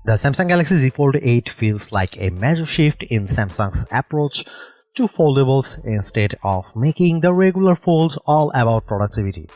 The Samsung Galaxy Z Fold 8 feels like a major shift in Samsung's approach to foldables. Instead of making the regular folds all about productivity,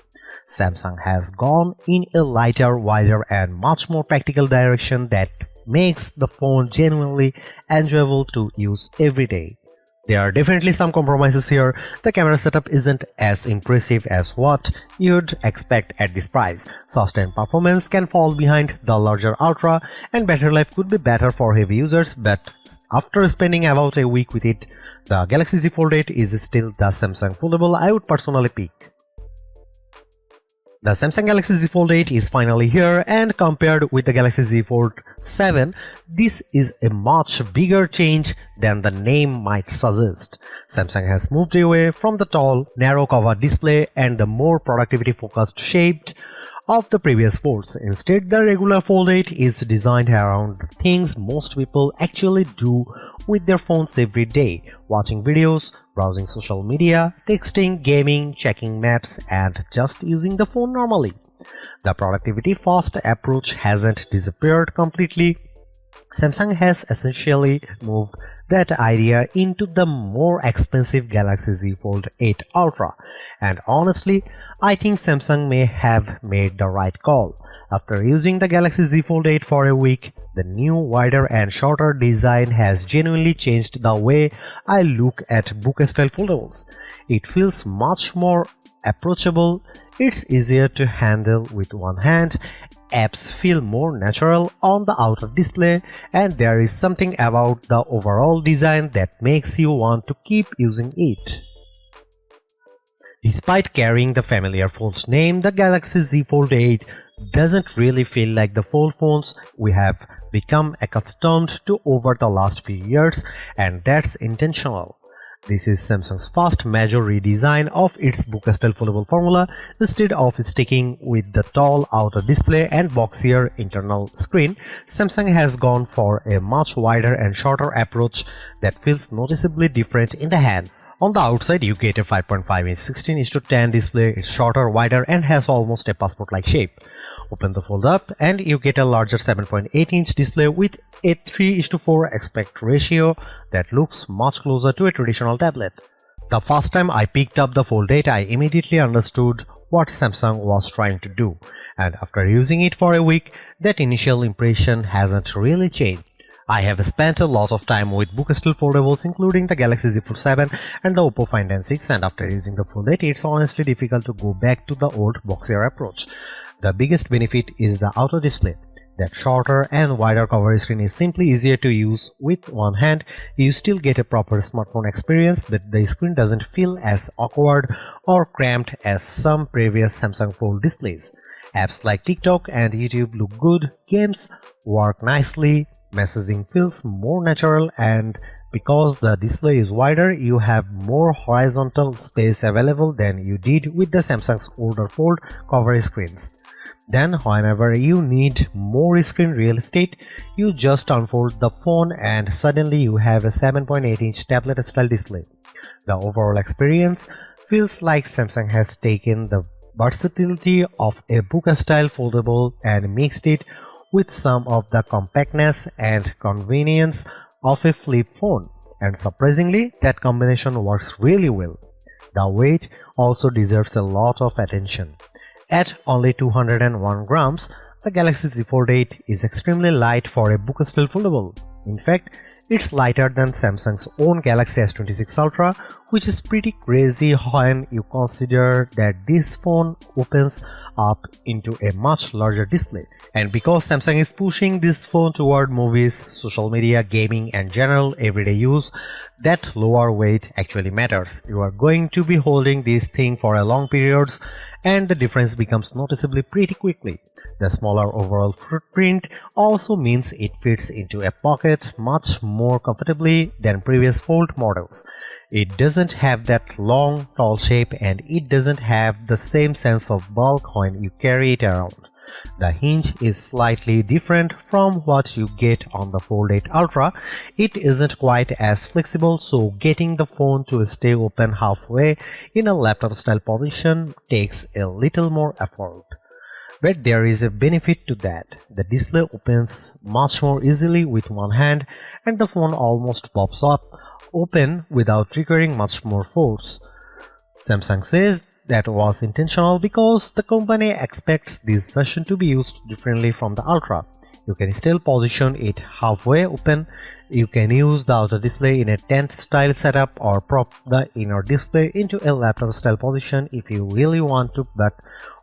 Samsung has gone in a lighter, wider and much more practical direction that makes the phone genuinely enjoyable to use every day. There are definitely some compromises here. The camera setup isn't as impressive as what you'd expect at this price. Sustained performance can fall behind the larger Ultra, and battery life could be better for heavy users, but after spending about a week with it, the Galaxy Z Fold 8 is still the Samsung foldable I would personally pick. The Samsung Galaxy Z Fold 8 is finally here, and compared with the Galaxy Z Fold 7, this is a much bigger change than the name might suggest. Samsung has moved away from the tall, narrow cover display and the more productivity-focused shape of the previous folds. Instead, the regular Fold 8 is designed around the things most people actually do with their phones every day: watching videos, browsing social media, texting, gaming, checking maps, and just using the phone normally. The productivity-first approach hasn't disappeared completely. Samsung has essentially moved that idea into the more expensive Galaxy Z Fold 8 Ultra, and honestly, I think Samsung may have made the right call. After using the Galaxy Z Fold 8 for a week, the new, wider and shorter design has genuinely changed the way I look at book-style foldables. It feels much more approachable, it's easier to handle with one hand, apps feel more natural on the outer display, and there is something about the overall design that makes you want to keep using it. Despite carrying the familiar phone's name, the Galaxy Z Fold 8 doesn't really feel like the fold phones we have become accustomed to over the last few years, and that's intentional. This is Samsung's first major redesign of its book-style foldable formula. Instead of sticking with the tall outer display and boxier internal screen, Samsung has gone for a much wider and shorter approach that feels noticeably different in the hand. On the outside, you get a 5.5-inch 16:10 display. It's shorter, wider and has almost a passport-like shape. Open the fold up and you get a larger 7.8-inch display with a 3:4 aspect ratio that looks much closer to a traditional tablet. The first time I picked up the Fold 8, I immediately understood what Samsung was trying to do, and after using it for a week, that initial impression hasn't really changed. I have spent a lot of time with book-style foldables, including the Galaxy Z Fold 7 and the Oppo Find N6, and after using the Fold 8, it's honestly difficult to go back to the old boxier approach. The biggest benefit is the outer display. That shorter and wider cover screen is simply easier to use with one hand. You still get a proper smartphone experience, but the screen doesn't feel as awkward or cramped as some previous Samsung Fold displays. Apps like TikTok and YouTube look good, games work nicely, messaging feels more natural, and because the display is wider, you have more horizontal space available than you did with the Samsung's older Fold cover screens. Then whenever you need more screen real estate, you just unfold the phone and suddenly you have a 7.8-inch tablet-style display. The overall experience feels like Samsung has taken the versatility of a book-style foldable and mixed it with some of the compactness and convenience of a flip phone, and surprisingly, that combination works really well. The weight also deserves a lot of attention. At only 201 grams, the Galaxy Z Fold 8 is extremely light for a book-style foldable. In fact, it's lighter than Samsung's own Galaxy S26 Ultra, which is pretty crazy when you consider that this phone opens up into a much larger display. And because Samsung is pushing this phone toward movies, social media, gaming and general everyday use, that lower weight actually matters. You are going to be holding this thing for a long periods, and the difference becomes noticeably pretty quickly. The smaller overall footprint also means it fits into a pocket much more comfortably than previous Fold models. It doesn't have that long, tall shape, and it doesn't have the same sense of bulk when you carry it around. The hinge is slightly different from what you get on the Fold 8 Ultra. It isn't quite as flexible, so getting the phone to stay open halfway in a laptop-style position takes a little more effort. But there is a benefit to that. The display opens much more easily with one hand and the phone almost pops up open without requiring much more force. Samsung says that was intentional because the company expects this version to be used differently from the Ultra. You can still position it halfway open. You can use the outer display in a tent style setup or prop the inner display into a laptop style position if you really want to, but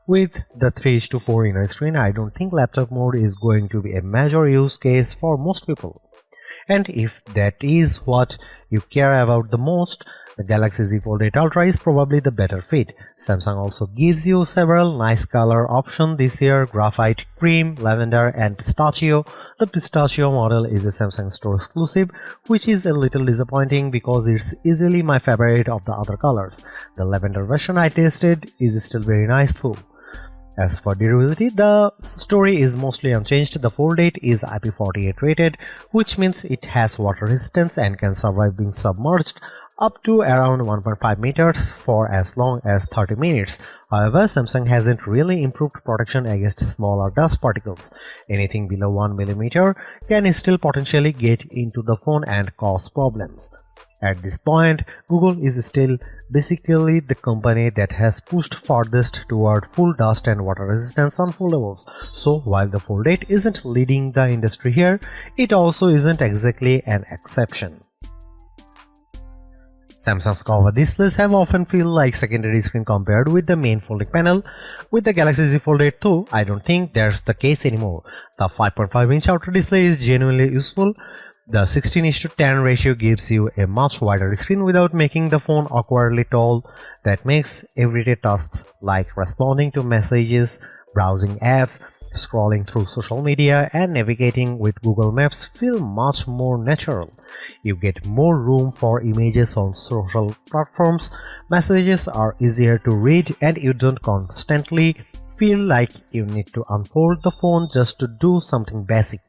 with the 3:4 inner screen, I don't think laptop mode is going to be a major use case for most people. And if that is what you care about the most, the Galaxy Z Fold 8 Ultra is probably the better fit. Samsung also gives you several nice color options this year: graphite, cream, lavender and pistachio. The pistachio model is a Samsung store exclusive, which is a little disappointing because it's easily my favorite of the other colors. The lavender version I tasted is still very nice too. As for durability, the story is mostly unchanged. The Fold 8 is IP48 rated, which means it has water resistance and can survive being submerged up to around 1.5 meters for as long as 30 minutes. However, Samsung hasn't really improved protection against smaller dust particles. Anything below 1 mm can still potentially get into the phone and cause problems. At this point, Google is still basically the company that has pushed farthest toward full dust and water resistance on foldables. So while the Fold 8 isn't leading the industry here, it also isn't exactly an exception. Samsung's cover displays have often feel like secondary screen compared with the main folding panel. With the Galaxy Z Fold 8 though, I don't think that's the case anymore. The 5.5-inch outer display is genuinely useful. The 16:10 ratio gives you a much wider screen without making the phone awkwardly tall. That makes everyday tasks like responding to messages, browsing apps, scrolling through social media and navigating with Google Maps feel much more natural. You get more room for images on social platforms, messages are easier to read and you don't constantly feel like you need to unfold the phone just to do something basic.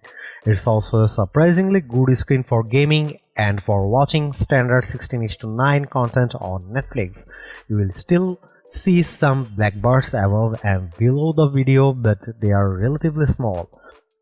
It's also a surprisingly good screen for gaming and for watching standard 16:9 content on Netflix. You will still see some blackbars above and below the video, but they are relatively small.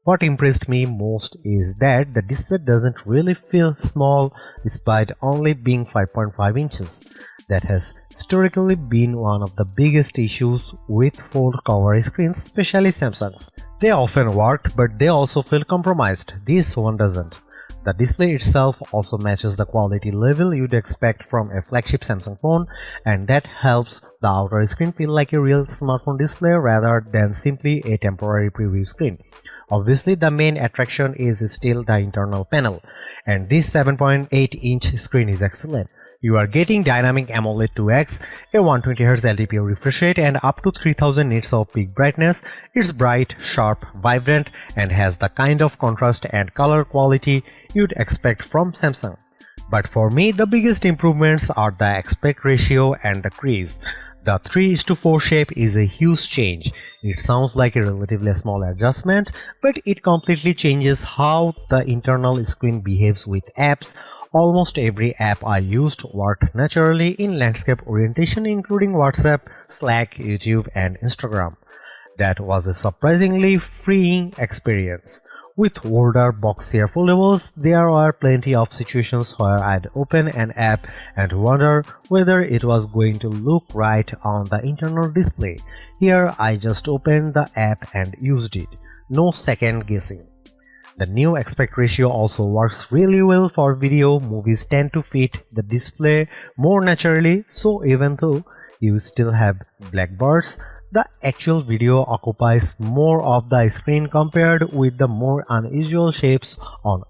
What impressed me most is that the display doesn't really feel small despite only being 5.5 inches. That has historically been one of the biggest issues with fold cover screens, especially Samsung's. They often worked, but they also feel compromised. This one doesn't. The display itself also matches the quality level you'd expect from a flagship Samsung phone, and that helps the outer screen feel like a real smartphone display rather than simply a temporary preview screen. Obviously, the main attraction is still the internal panel, and this 7.8-inch screen is excellent. You are getting dynamic AMOLED 2X, a 120Hz LTPO refresh rate and up to 3000 nits of peak brightness. It's bright, sharp, vibrant and has the kind of contrast and color quality you'd expect from Samsung. But for me, the biggest improvements are the aspect ratio and the crease. The 3:4 shape is a huge change. It sounds like a relatively small adjustment, but it completely changes how the internal screen behaves with apps. Almost every app I used worked naturally in landscape orientation, including WhatsApp, Slack, YouTube, and Instagram. That was a surprisingly freeing experience. With older boxier foldables, there are plenty of situations where I'd open an app and wonder whether it was going to look right on the internal display. Here I just opened the app and used it. No second guessing. The new aspect ratio also works really well for video. Movies tend to fit the display more naturally, so even though you still have black bars, the actual video occupies more of the screen compared with the more unusual shapes on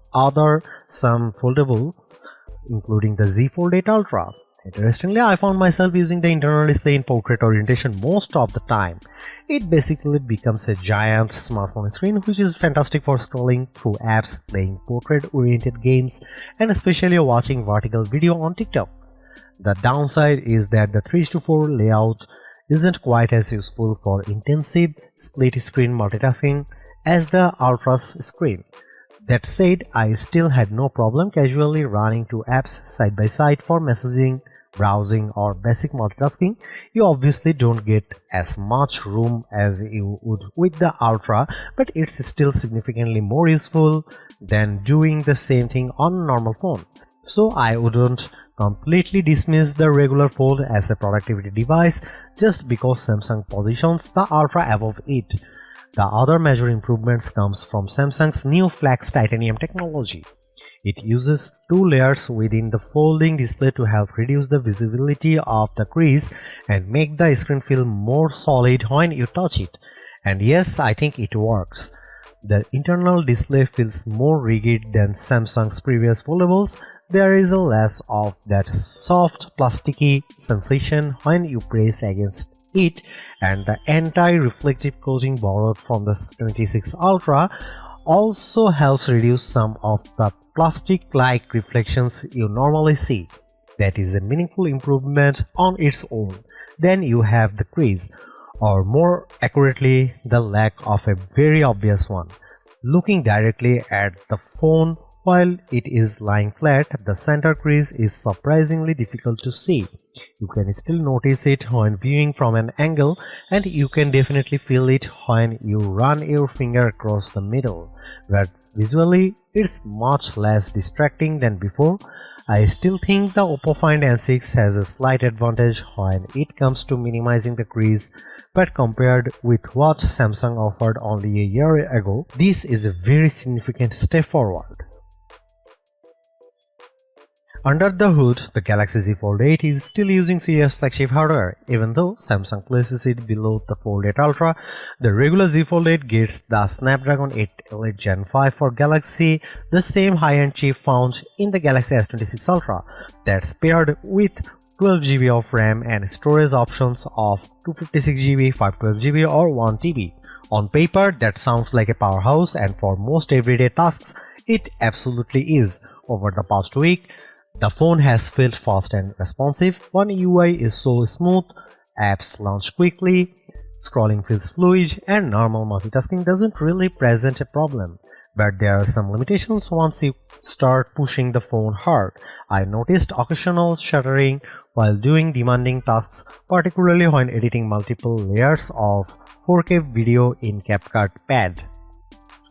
some foldables, including the Z Fold 8 Ultra. Interestingly, I found myself using the internal display in portrait orientation most of the time. It basically becomes a giant smartphone screen, which is fantastic for scrolling through apps, playing portrait-oriented games, and especially watching vertical video on TikTok. The downside is that the 3:4 layout isn't quite as useful for intensive split-screen multitasking as the Ultra's screen. That said, I still had no problem casually running two apps side by side for messaging, browsing or basic multitasking, you obviously don't get as much room as you would with the Ultra, but it's still significantly more useful than doing the same thing on a normal phone. So I wouldn't completely dismiss the regular Fold as a productivity device just because Samsung positions the Ultra above it. The other major improvements comes from Samsung's new Flex titanium technology. It uses two layers within the folding display to help reduce the visibility of the crease and make the screen feel more solid when you touch it. And yes, I think it works. The internal display feels more rigid than Samsung's previous foldables. There is a less of that soft plasticky sensation when you press against it, and the anti-reflective coating borrowed from the 26 Ultra also helps reduce some of the plastic-like reflections you normally see. That is a meaningful improvement on its own. Then you have the crease, or more accurately, the lack of a very obvious one. Looking directly at the phone while it is lying flat, the center crease is surprisingly difficult to see. You can still notice it when viewing from an angle, and you can definitely feel it when you run your finger across the middle, but visually it's much less distracting than before. I still think the Oppo Find N6 has a slight advantage when it comes to minimizing the crease, but compared with what Samsung offered only a year ago, this is a very significant step forward. Under the hood, the Galaxy Z Fold 8 is still using serious flagship hardware. Even though Samsung places it below the Fold 8 Ultra, the regular Z Fold 8 gets the Snapdragon 8 Elite Gen 5 for Galaxy, the same high-end chip found in the Galaxy S26 Ultra, that's paired with 12GB of RAM and storage options of 256GB, 512GB or 1TB. On paper, that sounds like a powerhouse, and for most everyday tasks, it absolutely is. Over the past week, the phone has felt fast and responsive. One UI is so smooth, apps launch quickly, scrolling feels fluid, and normal multitasking doesn't really present a problem. But there are some limitations once you start pushing the phone hard. I noticed occasional shuddering while doing demanding tasks, particularly when editing multiple layers of 4K video in CapCut Pad.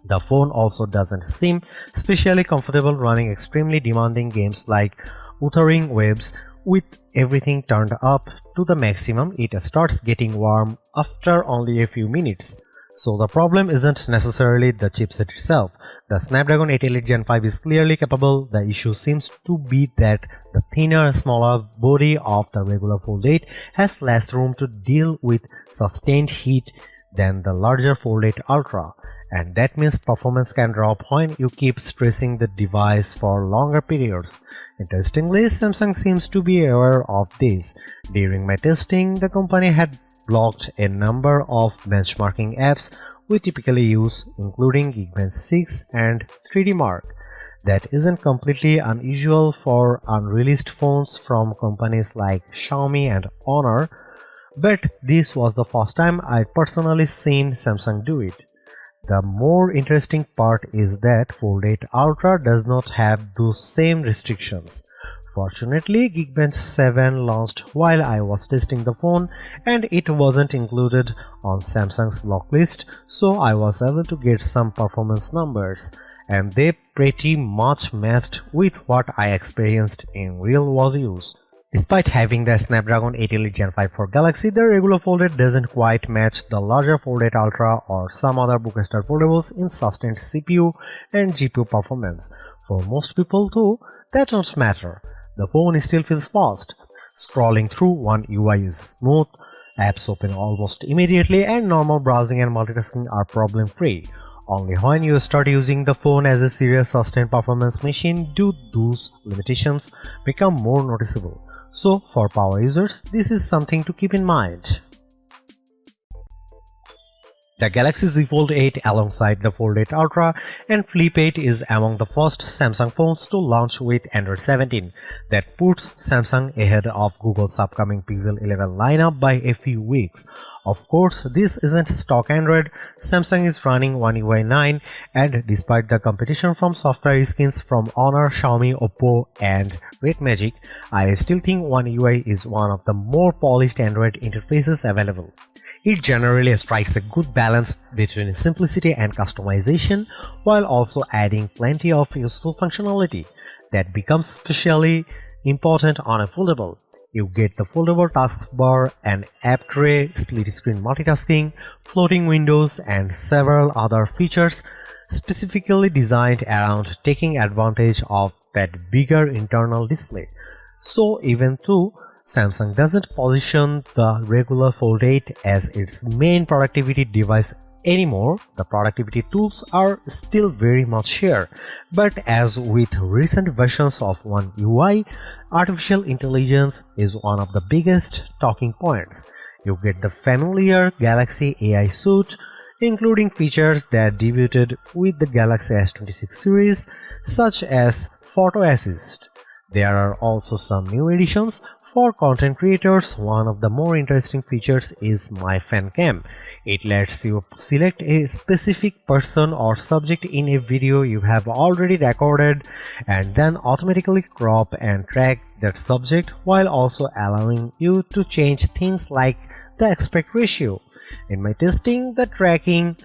The phone also doesn't seem especially comfortable running extremely demanding games like Wuthering Waves. With everything turned up to the maximum, it starts getting warm after only a few minutes. So the problem isn't necessarily the chipset itself. The Snapdragon 8 Elite Gen 5 is clearly capable. The issue seems to be that the thinner, smaller body of the regular Fold 8 has less room to deal with sustained heat than the larger Fold 8 Ultra. And that means performance can drop when you keep stressing the device for longer periods. Interestingly, Samsung seems to be aware of this. During my testing, the company had blocked a number of benchmarking apps we typically use, including Geekbench 6 and 3D Mark. That isn't completely unusual for unreleased phones from companies like Xiaomi and Honor, but this was the first time I'd personally seen Samsung do it. The more interesting part is that Fold 8 Ultra does not have those same restrictions. Fortunately, Geekbench 7 launched while I was testing the phone, and it wasn't included on Samsung's block list, so I was able to get some performance numbers, and they pretty much matched with what I experienced in real-world use. Despite having the Snapdragon 8 Elite Gen 5 for Galaxy, the regular Fold 8 doesn't quite match the larger Fold 8 Ultra or some other Bookster foldables in sustained CPU and GPU performance. For most people though, that don't matter. The phone still feels fast. Scrolling through One UI is smooth, apps open almost immediately, and normal browsing and multitasking are problem-free. Only when you start using the phone as a serious sustained performance machine do those limitations become more noticeable. So, for power users, this is something to keep in mind. The Galaxy Z Fold 8 alongside the Fold 8 Ultra and Flip 8 is among the first Samsung phones to launch with Android 17. That puts Samsung ahead of Google's upcoming Pixel 11 lineup by a few weeks. Of course, this isn't stock Android. Samsung is running One UI 9, and despite the competition from software skins from Honor, Xiaomi, Oppo and Redmagic, I still think One UI is one of the more polished Android interfaces available. It generally strikes a good balance between simplicity and customization while also adding plenty of useful functionality that becomes especially important on a foldable. You get the foldable taskbar, an app tray, split-screen multitasking, floating windows, and several other features specifically designed around taking advantage of that bigger internal display. So even though Samsung doesn't position the regular Fold 8 as its main productivity device anymore, the productivity tools are still very much here. But as with recent versions of One UI, artificial intelligence is one of the biggest talking points. You get the familiar Galaxy AI suite, including features that debuted with the Galaxy S26 series, such as Photo Assist. There are also some new additions for content creators. One of the more interesting features is My Fan Cam. It lets you select a specific person or subject in a video you have already recorded and then automatically crop and track that subject while also allowing you to change things like the aspect ratio. In my testing, the tracking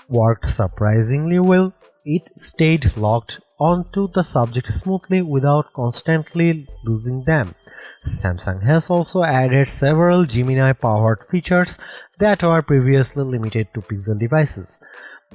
worked surprisingly well. It stayed locked onto the subject smoothly without constantly losing them. Samsung has also added several Gemini-powered features that were previously limited to Pixel devices.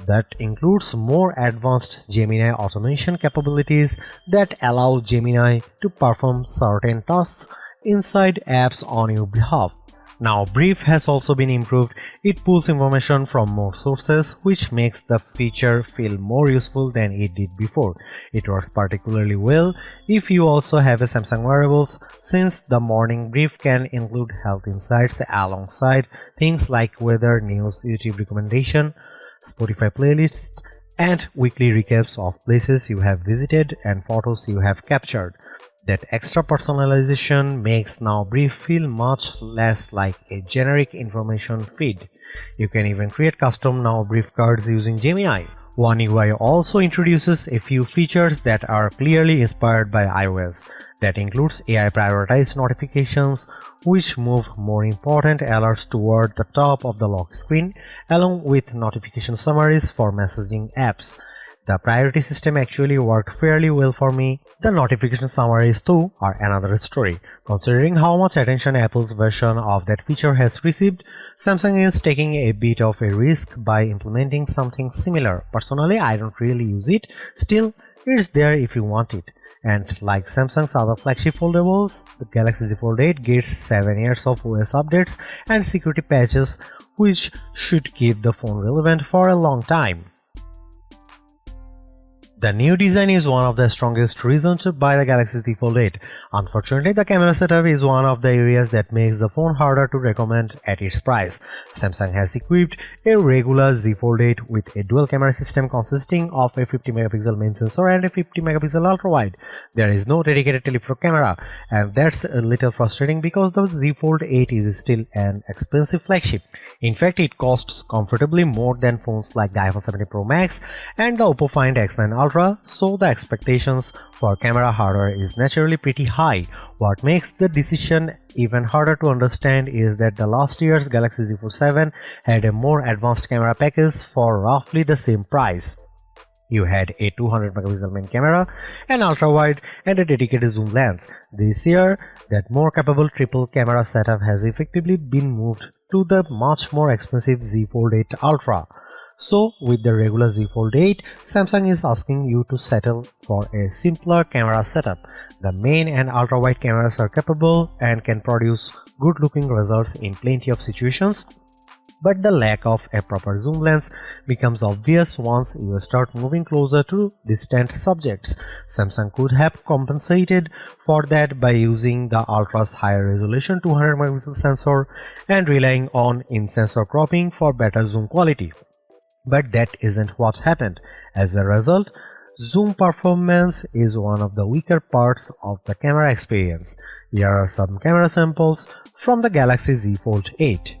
That includes more advanced Gemini automation capabilities that allow Gemini to perform certain tasks inside apps on your behalf. Now, Brief has also been improved. It pulls information from more sources, which makes the feature feel more useful than it did before. It works particularly well if you also have a Samsung wearables, since the morning brief can include health insights alongside things like weather, news, YouTube recommendation, Spotify playlists, and weekly recaps of places you have visited and photos you have captured. That extra personalization makes Now Brief feel much less like a generic information feed. You can even create custom Now Brief cards using Gemini. One UI also introduces a few features that are clearly inspired by iOS. That includes AI prioritized notifications, which move more important alerts toward the top of the lock screen, along with notification summaries for messaging apps. The priority system actually worked fairly well for me. The notification summaries too are another story. Considering how much attention Apple's version of that feature has received, Samsung is taking a bit of a risk by implementing something similar. Personally, I don't really use it. Still, it's there if you want it. And like Samsung's other flagship foldables, the Galaxy Z Fold 8 gets 7 years of OS updates and security patches, which should keep the phone relevant for a long time. The new design is one of the strongest reasons to buy the Galaxy Z Fold 8. Unfortunately, the camera setup is one of the areas that makes the phone harder to recommend at its price. Samsung has equipped a regular Z Fold 8 with a dual camera system consisting of a 50 megapixel main sensor and a 50 megapixel ultra-wide. There is no dedicated telephoto camera, and that's a little frustrating because the Z Fold 8 is still an expensive flagship. In fact, it costs comfortably more than phones like the iPhone 17 Pro Max and the Oppo Find X9 Ultra. So the expectations for camera hardware is naturally pretty high. What makes the decision even harder to understand is that the last year's Galaxy Z Fold 7 had a more advanced camera package for roughly the same price. You had a 200 megapixel main camera, an ultra-wide, and a dedicated zoom lens. This year, that more capable triple camera setup has effectively been moved to the much more expensive Z Fold 8 Ultra. So, with the regular Z Fold 8, Samsung is asking you to settle for a simpler camera setup. The main and ultra-wide cameras are capable and can produce good-looking results in plenty of situations, but the lack of a proper zoom lens becomes obvious once you start moving closer to distant subjects. Samsung could have compensated for that by using the Ultra's higher resolution 200 megapixel sensor and relying on in-sensor cropping for better zoom quality. But that isn't what happened. As a result, zoom performance is one of the weaker parts of the camera experience. Here are some camera samples from the Galaxy Z Fold 8.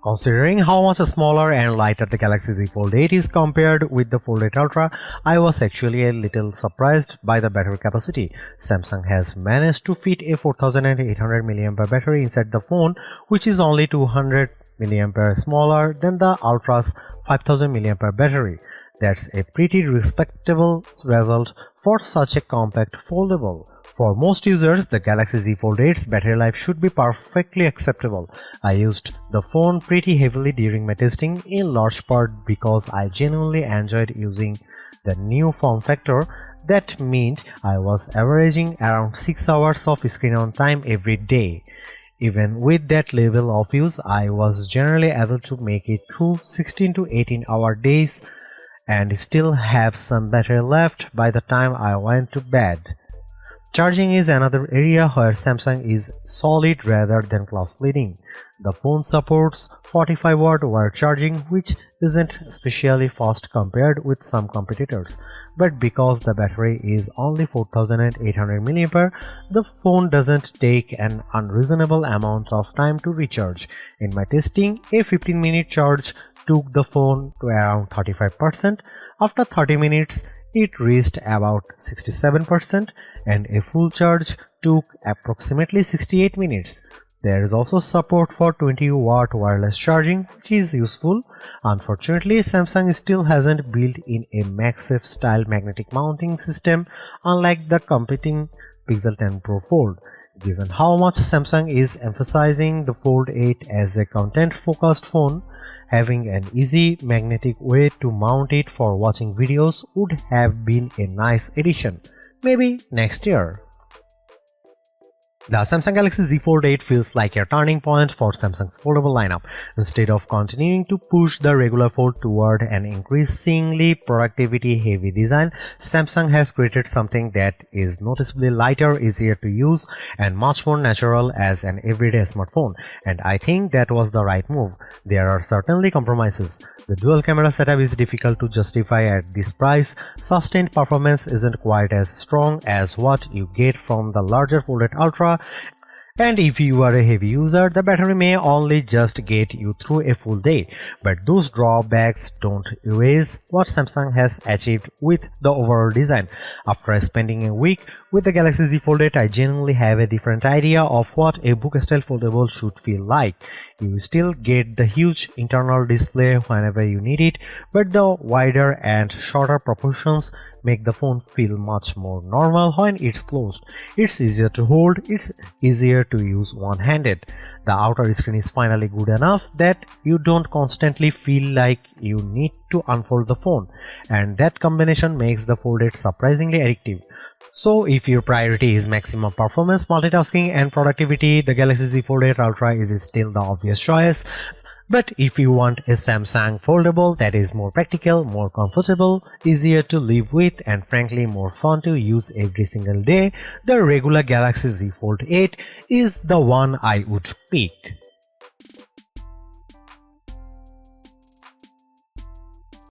Considering how much smaller and lighter the Galaxy Z Fold 8 is compared with the Fold 8 Ultra, I was actually a little surprised by the battery capacity. Samsung has managed to fit a 4800 mAh battery inside the phone, which is only 200 mAh smaller than the Ultra's 5000 mAh battery. That's a pretty respectable result for such a compact foldable. For most users, the Galaxy Z Fold 8's battery life should be perfectly acceptable. I used the phone pretty heavily during my testing, in large part because I genuinely enjoyed using the new form factor. That meant I was averaging around 6 hours of screen on time every day. Even with that level of use, I was generally able to make it through 16 to 18 hour days and still have some battery left by the time I went to bed. Charging is another area where Samsung is solid rather than class leading. The phone supports 45-watt wire charging, which isn't especially fast compared with some competitors, but because the battery is only 4800 mAh, the phone doesn't take an unreasonable amount of time to recharge. In my testing, a 15-minute charge took the phone to around 35%. After 30 minutes, it reached about 67%, and a full charge took approximately 68 minutes. There is also support for 20-watt wireless charging, which is useful. Unfortunately, Samsung still hasn't built in a MagSafe style magnetic mounting system, unlike the competing Pixel 10 Pro Fold. Given how much Samsung is emphasizing the Fold 8 as a content-focused phone, having an easy magnetic way to mount it for watching videos would have been a nice addition. Maybe next year. The Samsung Galaxy Z Fold 8 feels like a turning point for Samsung's foldable lineup. Instead of continuing to push the regular fold toward an increasingly productivity-heavy design, Samsung has created something that is noticeably lighter, easier to use, and much more natural as an everyday smartphone. And I think that was the right move. There are certainly compromises. The dual camera setup is difficult to justify at this price. Sustained performance isn't quite as strong as what you get from the larger Fold 8 Ultra. And if you are a heavy user, the battery may only just get you through a full day, but those drawbacks don't erase what Samsung has achieved with the overall design. After spending a week with the Galaxy Z Fold 8, I genuinely have a different idea of what a book-style foldable should feel like. You still get the huge internal display whenever you need it, but the wider and shorter proportions make the phone feel much more normal when it's closed. It's easier to hold, it's easier to use one-handed. The outer screen is finally good enough that you don't constantly feel like you need to unfold the phone, and that combination makes the Fold 8 surprisingly addictive. So if your priority is maximum performance, multitasking and productivity, the Galaxy Z Fold 8 Ultra is still the obvious choice. But if you want a Samsung foldable that is more practical, more comfortable, easier to live with, and frankly more fun to use every single day, the regular Galaxy Z Fold 8 is the one I would pick.